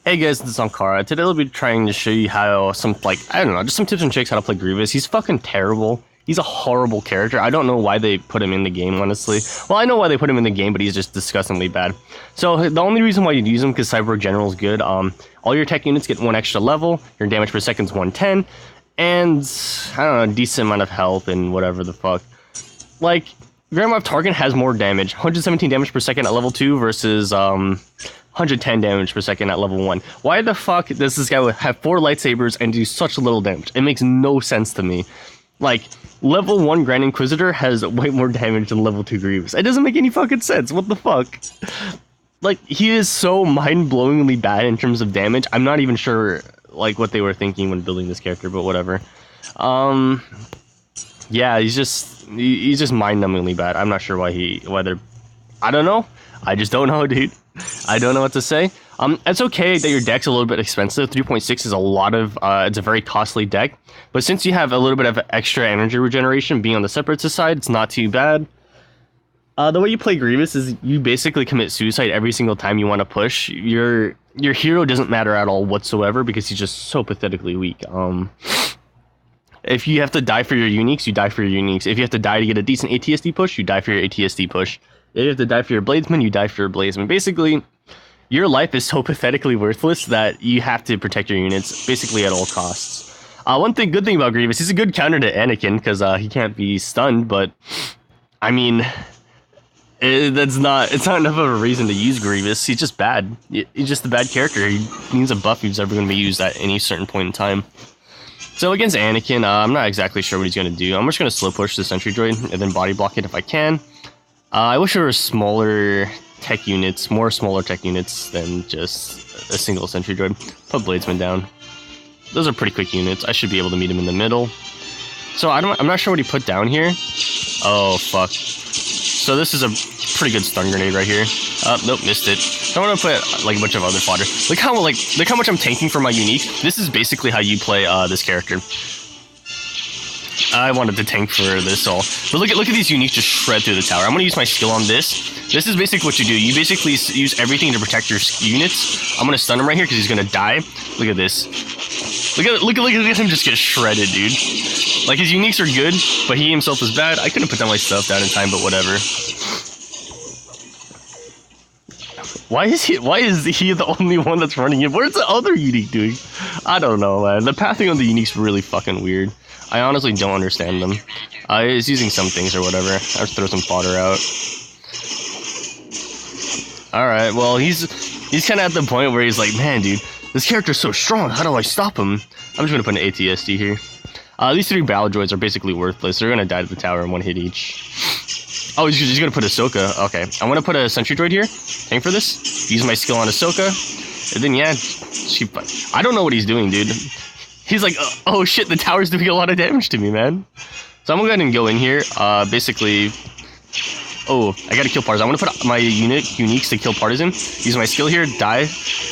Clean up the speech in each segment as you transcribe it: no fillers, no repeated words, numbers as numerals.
Hey guys, this is Zonkara. Today I'll be trying to show you how I don't know, just some tips and tricks how to play Greivus. He's fucking terrible. He's a horrible character. I don't know why they put him in the game, honestly. Well, I know why they put him in the game, but he's just disgustingly bad. So the only reason why you'd use him because Cyborg General is good. All your tech units get 1 extra level. Your damage per second is 110, and I don't know, a decent amount of health and whatever the fuck. Like, Grandma of Tarkin has more damage, 117 damage per second at level 2 versus 110 damage per second at level 1. Why the fuck does this guy have 4 lightsabers and do such little damage? It makes no sense to me. Like, level 1 Grand Inquisitor has way more damage than level 2 Greavus. It doesn't make any fucking sense. What the fuck? Like, he is so mind-blowingly bad in terms of damage. I'm not even sure, like, what they were thinking when building this character, but whatever. Yeah, he's just mind-numbingly bad. I'm not sure why they're... I don't know. I just don't know, dude. I don't know what to say. It's okay that your deck's a little bit expensive. 3.6 is a lot of, it's a very costly deck. But since you have a little bit of extra energy regeneration being on the Separatist side, it's not too bad. The way you play Greivus is you basically commit suicide every single time you want to push. Your hero doesn't matter at all whatsoever because he's just so pathetically weak. If you have to die for your uniques, you die for your uniques. If you have to die to get a decent ATSD push, you die for your ATSD push. If you have to die for your Bladesman, you die for your Bladesman. Basically, your life is so pathetically worthless that you have to protect your units basically at all costs. Good thing about Greivus, he's a good counter to Anakin because he can't be stunned, but I mean, it's not enough of a reason to use Greivus. He's just bad. He's just a bad character. He needs a buff who's ever going to be used at any certain point in time. So against Anakin, I'm not exactly sure what he's going to do. I'm just going to slow push the Sentry Droid and then body block it if I can. I wish there were smaller tech units than just a single Sentry Droid. Put Bladesman down. Those are pretty quick units. I should be able to meet him in the middle. So I'm not sure what he put down here. Oh fuck. So this is a pretty good stun grenade right here. Nope, missed it. So I'm gonna put like a bunch of other fodder. Look how much I'm tanking for my unique. This is basically how you play this character. I wanted to tank for this all. But look at these uniques just shred through the tower. I'm going to use my skill on this. This is basically what you do. You basically use everything to protect your units. I'm going to stun him right here because he's going to die. Look at this. Look at him just get shredded, dude. Like, his uniques are good, but he himself is bad. I couldn't put down my stuff down in time, but whatever. Why is he the only one that's running it? Where's the other unique doing? I don't know, man. The pathing on the unique's really fucking weird. I honestly don't understand them. He's using some things or whatever. I'll just throw some fodder out. Alright, well, he's kind of at the point where he's like, man, dude, this character's so strong. How do I stop him? I'm just going to put an ATSD here. These 3 battle droids are basically worthless. They're going to die to the tower in 1 hit each. Oh, he's going to put Ahsoka. Okay, I'm going to put a Sentry Droid here. Tank for this. Use my skill on Ahsoka. And then, yeah, I don't know what he's doing, dude. He's like, oh shit, the tower's doing a lot of damage to me, man. So I'm gonna go ahead and go in here. Basically, oh, I gotta kill Partisan. I'm gonna put my uniques to kill Partisan. Use my skill here, die,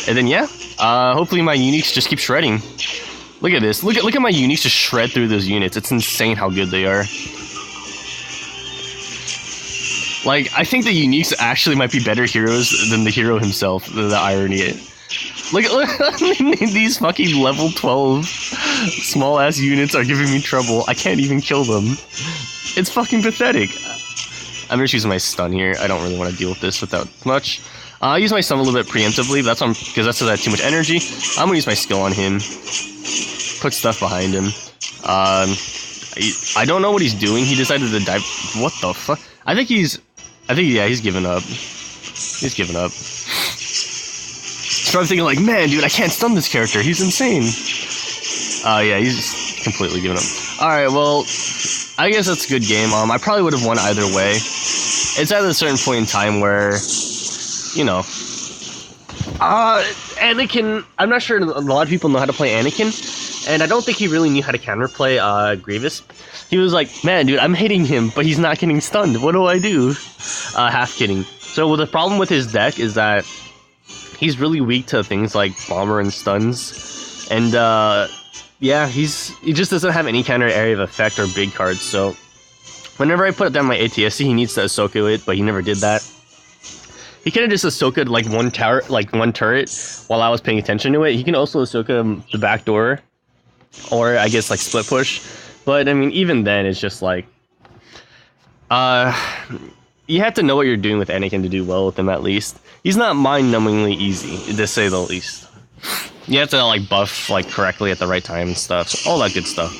and then yeah, hopefully my uniques just keep shredding. Look at this. Look at my uniques just shred through those units. It's insane how good they are. Like, I think the uniques actually might be better heroes than the hero himself. The irony. Look these fucking level 12 small ass units are giving me trouble. I can't even kill them. It's fucking pathetic. I'm just using my stun here. I don't really want to deal with this without much. I use my stun a little bit preemptively, but that's because that's I have too much energy. I'm gonna use my skill on him. Put stuff behind him. I don't know what he's doing. He decided to dive. What the fuck? I think yeah, he's given up. He's given up. So I'm thinking like, man, dude, I can't stun this character. He's insane. Yeah, he's just completely given up. Alright, well, I guess that's a good game. I probably would have won either way. It's at a certain point in time where, you know, Anakin, I'm not sure a lot of people know how to play Anakin, and I don't think he really knew how to counterplay Greivus. He was like, man, dude, I'm hitting him, but he's not getting stunned. What do I do? Half kidding. So the problem with his deck is that he's really weak to things like bomber and stuns, and yeah, he just doesn't have any kind of area of effect or big cards. So whenever I put down my ATSC, he needs to Ahsoka it, but he never did that. He could have just Ahsoka like one tower, like one turret, while I was paying attention to it. He can also Ahsoka the back door, or I guess like split push. But I mean, even then, it's just like, you have to know what you're doing with Anakin to do well with him. At least he's not mind-numbingly easy, to say the least. You have to like buff like correctly at the right time and stuff, so all that good stuff.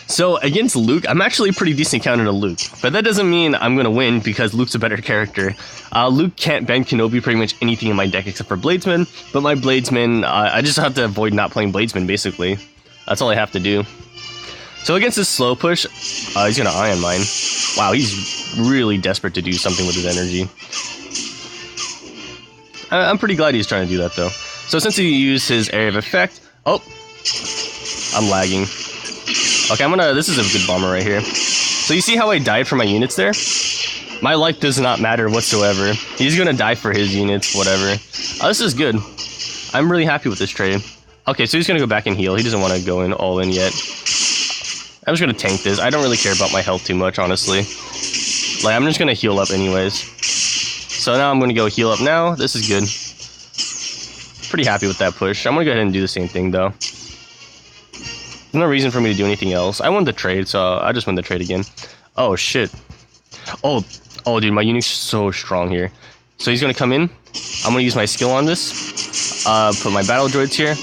So against Luke, I'm actually a pretty decent counter to Luke, but that doesn't mean I'm gonna win because Luke's a better character. Luke can't ban Kenobi pretty much anything in my deck except for Bladesman, but my Bladesman, I just have to avoid not playing Bladesman basically. That's all I have to do. So against this slow push, he's gonna Ion Mine. Wow, he's really desperate to do something with his energy. I'm pretty glad he's trying to do that though. So since he used his area of effect, oh, I'm lagging. Okay, this is a good bomber right here. So you see how I died for my units there? My life does not matter whatsoever. He's gonna die for his units, whatever. This is good. I'm really happy with this trade. Okay, so he's gonna go back and heal. He doesn't want to go in all in yet. I'm just gonna tank this. I don't really care about my health too much, honestly. Like, I'm just gonna heal up anyways. So now I'm gonna go heal up now. This is good. Pretty happy with that push. I'm gonna go ahead and do the same thing though. There's no reason for me to do anything else. I won the trade, so I just win the trade again. Oh shit. Oh dude, my Unique's so strong here. So he's gonna come in. I'm gonna use my skill on this. Put my battle droids here.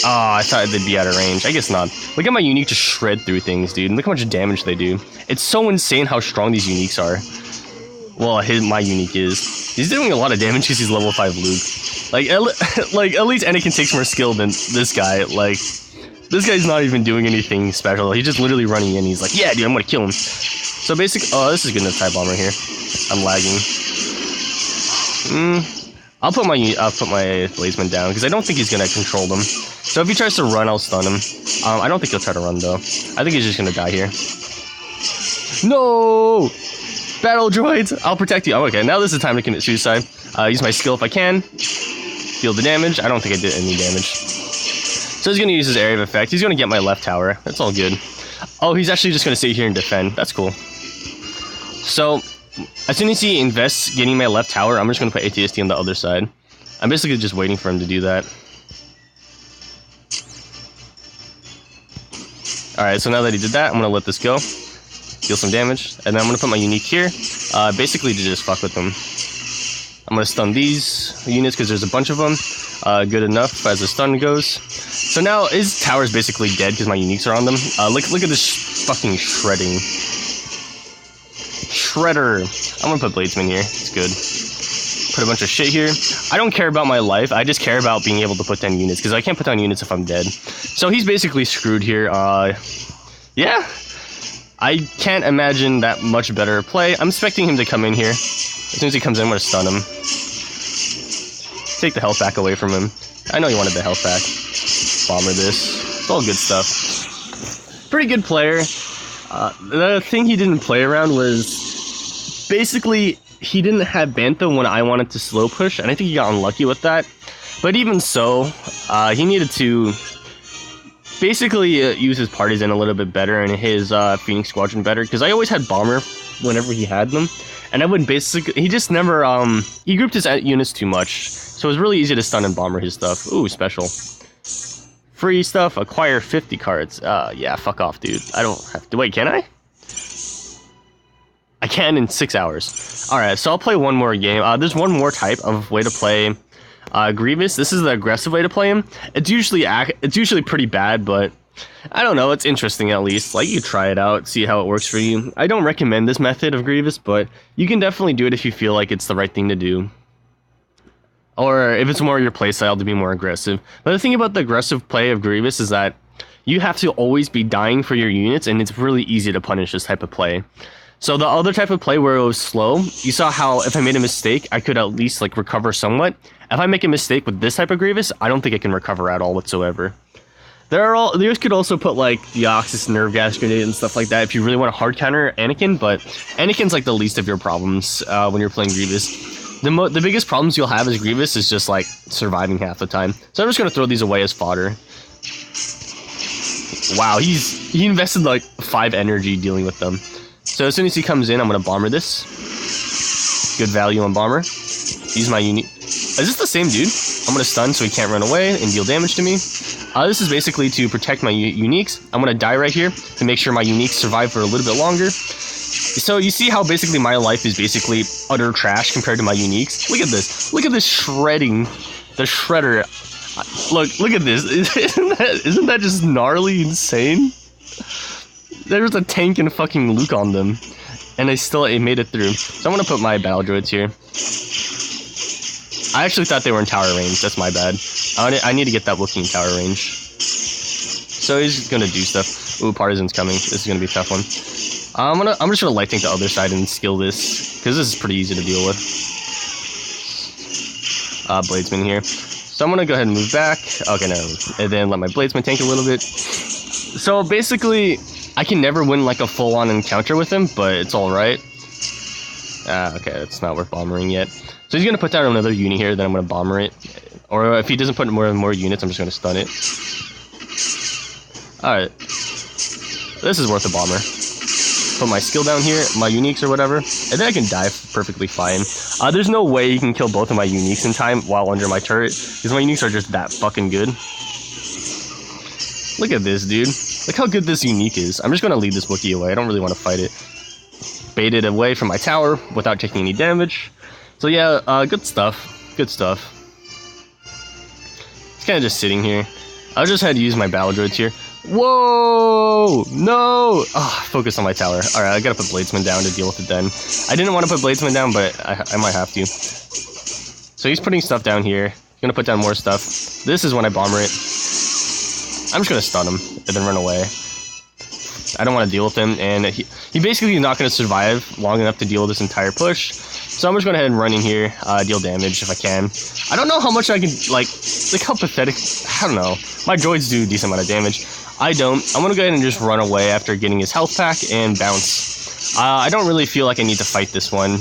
Oh, I thought they'd be out of range. I guess not. Look at my Unique just shred through things, dude. Look how much damage they do. It's so insane how strong these Uniques are. Well, my Unique is. He's doing a lot of damage because he's level 5 Luke. Like at least Anakin takes more skill than this guy. Like, this guy's not even doing anything special. He's just literally running in. He's like, yeah, dude, I'm gonna kill him. So basically, oh, this is good enough TIE bomber here. I'm lagging. I'll put my Bladesman down because I don't think he's gonna control them. So if he tries to run, I'll stun him. I don't think he'll try to run though. I think he's just gonna die here. No! Battle droids! I'll protect you. Oh, okay, now this is the time to commit suicide. Use my skill if I can. Deal the damage. I don't think I did any damage. So he's gonna use his area of effect. He's gonna get my left tower. That's all good. Oh, he's actually just gonna stay here and defend. That's cool. So as soon as he invests getting my left tower, I'm just gonna put ATST on the other side. I'm basically just waiting for him to do that. Alright, so now that he did that, I'm gonna let this go. Deal some damage, and then I'm gonna put my Unique here, basically to just fuck with them. I'm gonna stun these units because there's a bunch of them. Good enough as the stun goes. So now his tower is basically dead because my Uniques are on them. Look at this fucking shredding. Shredder. I'm gonna put Bladesman here. It's good. Put a bunch of shit here. I don't care about my life. I just care about being able to put down units because I can't put down units if I'm dead. So he's basically screwed here. Yeah. I can't imagine that much better play. I'm expecting him to come in here. As soon as he comes in, I'm gonna stun him. Take the health back away from him. I know he wanted the health back. Bomber this. It's all good stuff. Pretty good player. The thing he didn't play around was basically he didn't have Bantha when I wanted to slow push, and I think he got unlucky with that. But even so, he needed to basically use his partisan a little bit better and his Phoenix Squadron better, because I always had Bomber whenever he had them, and I would basically, he just never, he grouped his units too much, so it was really easy to stun and Bomber his stuff. Ooh, special. Free stuff, acquire 50 cards. Yeah, fuck off, dude. I don't have to, wait, can I? I can in 6 hours. Alright, so I'll play one more game. There's one more type of way to play Greivus. This is the aggressive way to play him. It's usually pretty bad, but I don't know, it's interesting at least. Like, you try it out, see how it works for you. I don't recommend this method of Greivus, but you can definitely do it if you feel like it's the right thing to do. Or if it's more your playstyle to be more aggressive. But the thing about the aggressive play of Greivus is that you have to always be dying for your units, and it's really easy to punish this type of play. So the other type of play where it was slow, you saw how if I made a mistake, I could at least like recover somewhat. If I make a mistake with this type of Greivus, I don't think I can recover at all whatsoever. You could also put like the Oxys Nerve Gas Grenade and stuff like that if you really want to hard counter Anakin, but Anakin's like the least of your problems when you're playing Greivus. The biggest problems you'll have as Greivus is just like surviving half the time. So I'm just gonna throw these away as fodder. Wow, he invested like 5 energy dealing with them. So as soon as he comes in, I'm gonna bomber this. Good value on Bomber. Use my unique. Is this the same dude? I'm gonna stun so he can't run away and deal damage to me. This is basically to protect my uniques. I'm gonna die right here to make sure my uniques survive for a little bit longer. So you see how basically my life is basically utter trash compared to my uniques? Look at this. Look at this shredding. The shredder. Look at this. Isn't that just gnarly insane? There's a tank and fucking Luke on them. And I made it through. So I'm gonna put my battle droids here. I actually thought they were in tower range. That's my bad. I need to get that Wookiee in tower range. So he's gonna do stuff. Ooh, Partisan's coming. This is gonna be a tough one. I'm just gonna light tank the other side and skill this, because this is pretty easy to deal with. Bladesman here. So I'm gonna go ahead and move back. Okay, no, and then let my Bladesman tank a little bit. So basically, I can never win like a full-on encounter with him, but it's all right. Okay, it's not worth bombering yet. So he's gonna put down another unit here, then I'm gonna bomber it. Or if he doesn't put more units, I'm just gonna stun it. Alright. This is worth a bomber. Put my skill down here, my uniques or whatever, and then I can die perfectly fine. There's no way you can kill both of my uniques in time while under my turret, because my uniques are just that fucking good. Look at this, dude. Look how good this unique is. I'm just gonna lead this Wookiee away. I don't really want to fight it. Bait it away from my tower without taking any damage. So yeah, good stuff. Good stuff. It's kind of just sitting here. I'll just had to use my battle droids here. Whoa! No! Focus on my tower. Alright, I gotta put Bladesman down to deal with it then. I didn't want to put Bladesman down, but I might have to. So he's putting stuff down here. He's gonna put down more stuff. This is when I bomber it. I'm just gonna stun him and then run away. I don't want to deal with him, and he basically is not gonna survive long enough to deal with this entire push. So I'm just going to go ahead and run in here, deal damage if I can. I don't know how much I can, like how pathetic, I don't know. My droids do a decent amount of damage. I don't. I'm going to go ahead and just run away after getting his health pack and bounce. I don't really feel like I need to fight this one.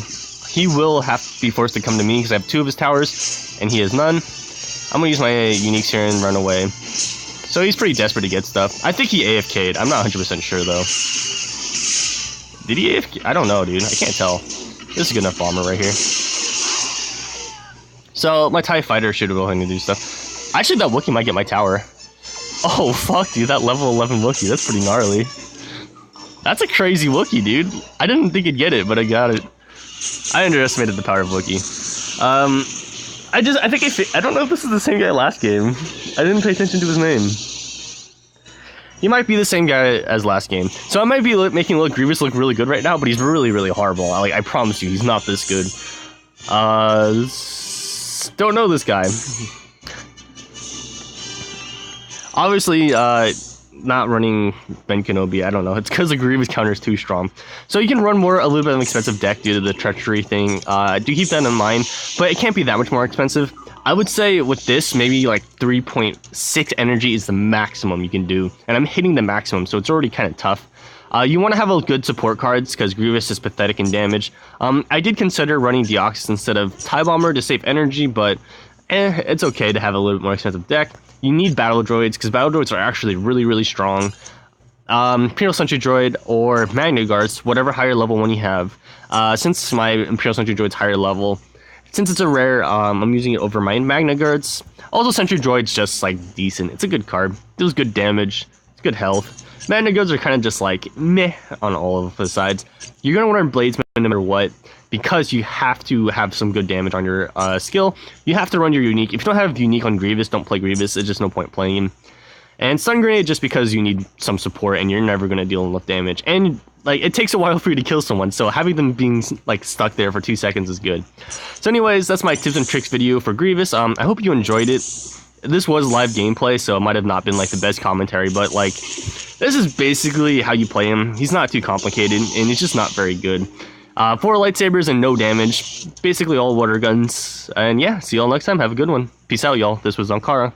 He will have to be forced to come to me because I have 2 of his towers and he has none. I'm going to use my uniques here and run away. So he's pretty desperate to get stuff. I think he AFK'd. I'm not 100% sure though. Did he AFK? I don't know, dude. I can't tell. This is a good enough bomber right here. So my TIE fighter should go ahead and do stuff. Actually, that Wookiee might get my tower. Oh fuck, dude, that level 11 Wookiee, that's pretty gnarly. That's a crazy Wookiee, dude. I didn't think he'd get it, but I got it. I underestimated the power of Wookiee. I don't know if this is the same guy last game. I didn't pay attention to his name. He might be the same guy as last game. So I might be making Greivus look really good right now, but he's really, really horrible. I promise you, he's not this good. Don't know this guy. Obviously, not running Ben Kenobi, I don't know. It's because the Greivus counter is too strong. So you can run a little bit of an expensive deck due to the treachery thing. Do keep that in mind, but it can't be that much more expensive. I would say with this, maybe like 3.6 energy is the maximum you can do. And I'm hitting the maximum, so it's already kind of tough. You want to have a good support cards, because Greivus is pathetic in damage. I did consider running Deoxys instead of TIE Bomber to save energy, but it's okay to have a little bit more expensive deck. You need battle droids, because battle droids are actually really, really strong. Imperial Sentry Droid or Magna Guards, whatever higher level one you have. Since my Imperial Sentry Droid's higher level, since it's a rare, I'm using it over my Magna Guards. Also, Sentry Droid's just, like, decent. It's a good card. Deals good damage. It's good health. Magna Guards are kind of just, like, meh on all of the sides. You're going to want to Bladesman no matter what, because you have to have some good damage on your skill. You have to run your unique. If you don't have unique on Greivus, don't play Greivus. It's just no point playing him. And Stun Grenade just because you need some support and you're never going to deal enough damage. And like it takes a while for you to kill someone, so having them being like stuck there for 2 seconds is good. So anyways, that's my tips and tricks video for Greivus. I hope you enjoyed it. This was live gameplay, so it might have not been like the best commentary, but like this is basically how you play him. He's not too complicated and he's just not very good. 4 lightsabers and no damage, basically all water guns. And yeah, see y'all next time. Have a good one. Peace out, y'all. This was Zonkara.